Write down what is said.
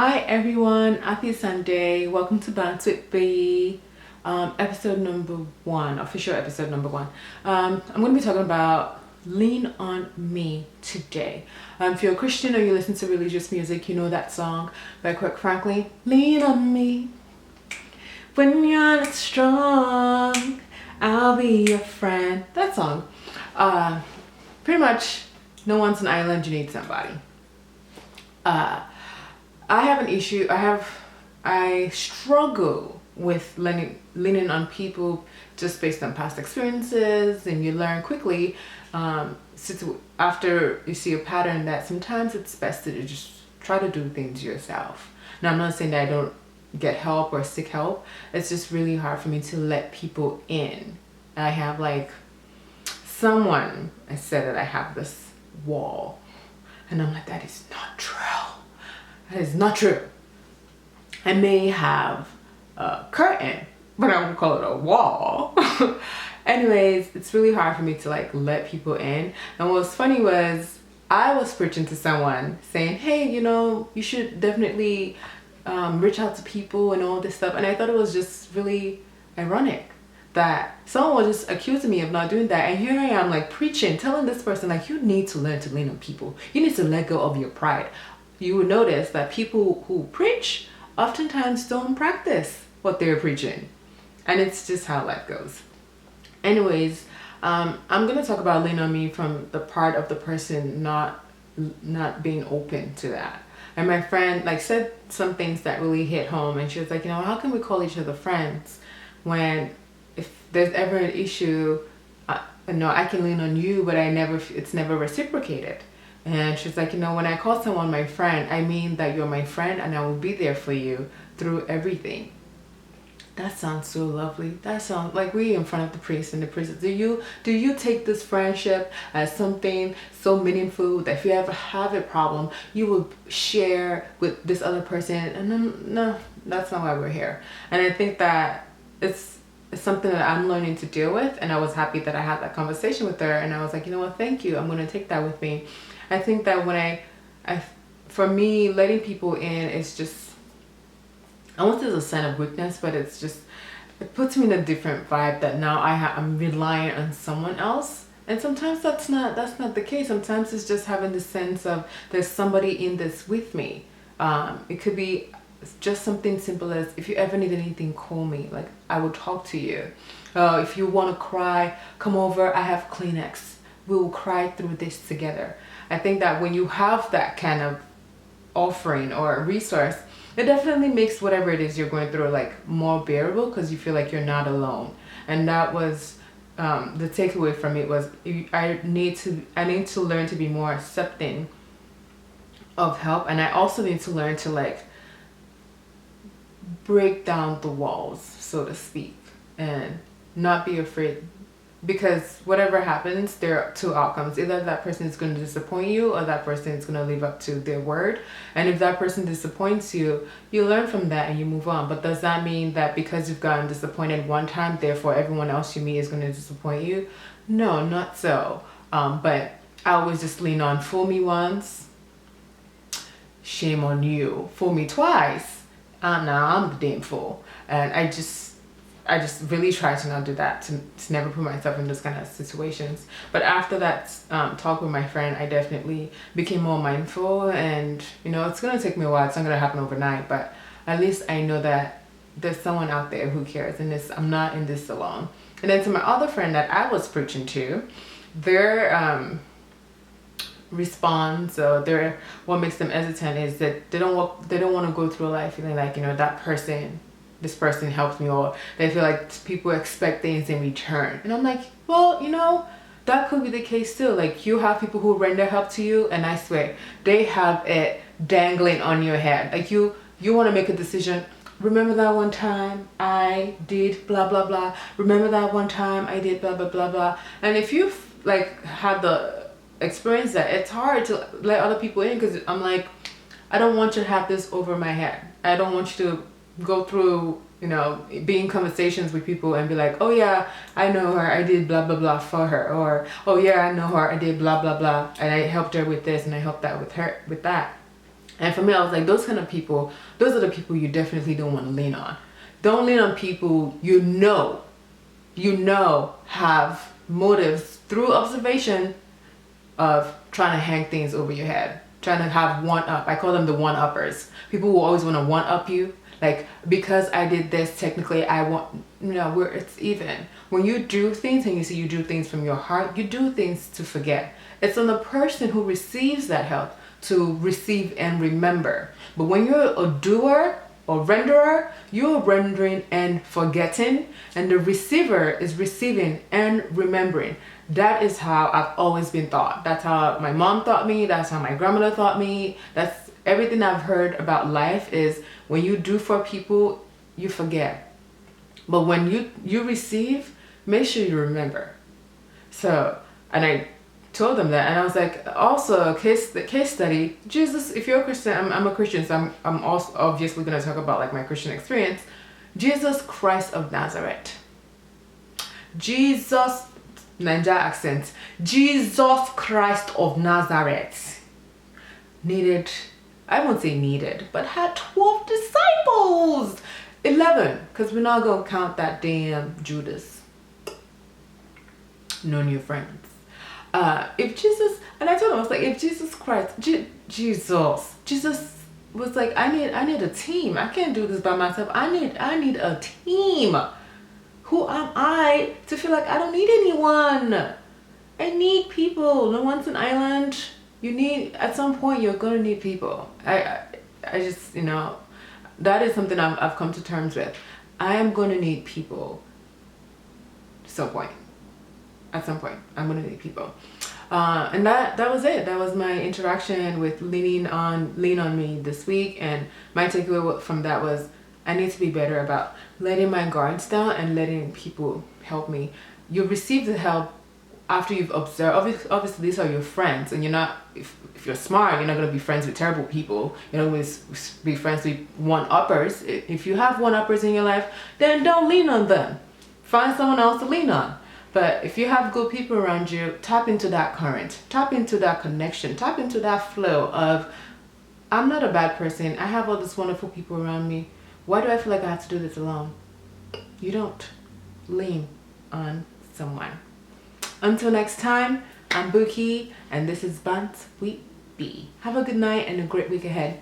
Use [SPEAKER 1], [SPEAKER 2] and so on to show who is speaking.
[SPEAKER 1] Hi everyone, happy Sunday. Welcome to Bants W, episode number one, official episode number one. I'm going to be talking about Lean on Me today. If you're a Christian or you listen to religious music, you know that song by Kirk Franklin. Lean on me when you're not strong, I'll be your friend. That song. Pretty much, no one's an island, you need somebody. I have an issue. I struggle with leaning on people just based on past experiences, and you learn quickly after you see a pattern that sometimes it's best to just try to do things yourself. Now, I'm not saying that I don't get help or seek help. It's just really hard for me to let people in. I have someone, I said that I have this wall, and I'm like, that is not true. That is not true. I may have a curtain, but I won't call it a wall. Anyways, it's really hard for me to let people in. And what was funny was I was preaching to someone saying, hey, you should definitely reach out to people and all this stuff. And I thought it was just really ironic that someone was just accusing me of not doing that. And here I am preaching, telling this person you need to learn to lean on people. You need to let go of your pride. You will notice that people who preach oftentimes don't practice what they're preaching. And it's just how life goes. Anyways, I'm going to talk about lean on me from the part of the person not being open to that. And my friend said some things that really hit home, and she was like, how can we call each other friends when if there's ever an issue, I can lean on you, but it's never reciprocated. And she's like, when I call someone my friend, I mean that you're my friend and I will be there for you through everything. That sounds so lovely. That sounds like we in front of the priest, and the priest, do you take this friendship as something so meaningful that if you ever have a problem, you will share with this other person? And then, no, that's not why we're here. And I think that it's something that I'm learning to deal with. And I was happy that I had that conversation with her. And I was like, thank you. I'm going to take that with me. I think that when for me, letting people in is just, I won't say it's a sign of weakness, but it puts me in a different vibe that now I'm relying on someone else. And sometimes that's not the case. Sometimes it's just having the sense of there's somebody in this with me. It could be just something simple as, if you ever need anything, call me. I will talk to you. If you want to cry, come over. I have Kleenex. We will cry through this together. I think that when you have that kind of offering or resource, it definitely makes whatever it is you're going through more bearable, because you feel like you're not alone. And that was the takeaway from it was I need to learn to be more accepting of help, and I also need to learn to break down the walls, so to speak, and not be afraid. Because whatever happens, there are two outcomes. Either that person is going to disappoint you, or that person is going to live up to their word. And if that person disappoints you, you learn from that and you move on. But does that mean that because you've gotten disappointed one time, therefore everyone else you meet is going to disappoint you? No, not so. But I always just lean on, fool me once, shame on you. Fool me twice, now I'm the damn fool. And I just really try to not do that, to never put myself in those kind of situations. But after that talk with my friend, I definitely became more mindful. And it's going to take me a while. It's not going to happen overnight, but at least I know that there's someone out there who cares, and I'm not in this alone. And then to my other friend that I was preaching to, their response, or what makes them hesitant is that they don't want to go through life feeling like this person helps me, or they feel like people expect things in return. And I'm like, well, that could be the case too. You have people who render help to you, and I swear they have it dangling on your head. You want to make a decision. Remember that one time I did blah blah blah. Remember that one time I did blah blah blah blah. And if you've had the experience that, it's hard to let other people in, because I'm like, I don't want you to have this over my head. I don't want you to go through be in conversations with people and be like, oh yeah, I know her, I did blah blah blah for her, or oh yeah, I know her, I did blah blah blah, and I helped her with this and I helped that with her with that. And for me, I was like, those kind of people, those are the people you definitely don't want to lean on. Don't lean on people you know have motives through observation of trying to hang things over your head, trying to have one up. I call them the one uppers. People who always want to one up you. Like, because I did this, technically I want, where it's even. When you do things and you see you do things from your heart, you do things to forget. It's on the person who receives that help to receive and remember. But when you're a doer or renderer, you're rendering and forgetting, and the receiver is receiving and remembering. That is how I've always been taught. That's how my mom taught me. That's how my grandmother taught me. That's everything I've heard about life, is when you do for people, you forget. But when you receive, make sure you remember. So, and I told them that, and I was like, also the case study, Jesus, if you're a Christian, I'm a Christian, so I'm also obviously going to talk about like my Christian experience. Jesus Christ of Nazareth. Jesus, Ninja accent. Jesus Christ of Nazareth needed, I won't say needed, but had 12 disciples. 11, because we're not going to count that damn Judas. No new friends. If Jesus, and I told him, I was like, if Jesus Christ, Jesus was like, I need a team. I can't do this by myself. I need a team. Who am I to feel like I don't need anyone? I need people. No one's an island. You need, at some point, you're gonna need people. I just, that is something I've come to terms with. I am gonna need people. At some point, I'm gonna need people. And that was it. That was my interaction with Lean on Me this week. And my takeaway from that was, I need to be better about letting my guards down and letting people help me. You receive the help after you've observed. Obviously these are your friends, and you're not, if you're smart, you're not going to be friends with terrible people. You're not going to be friends with one-uppers. If you have one-uppers in your life, then don't lean on them. Find someone else to lean on. But if you have good people around you, tap into that current, tap into that connection, tap into that flow of, I'm not a bad person. I have all these wonderful people around me. Why do I feel like I have to do this alone? You don't. Lean on someone. Until next time, I'm Buki, and this is Bants W. Have a good night and a great week ahead.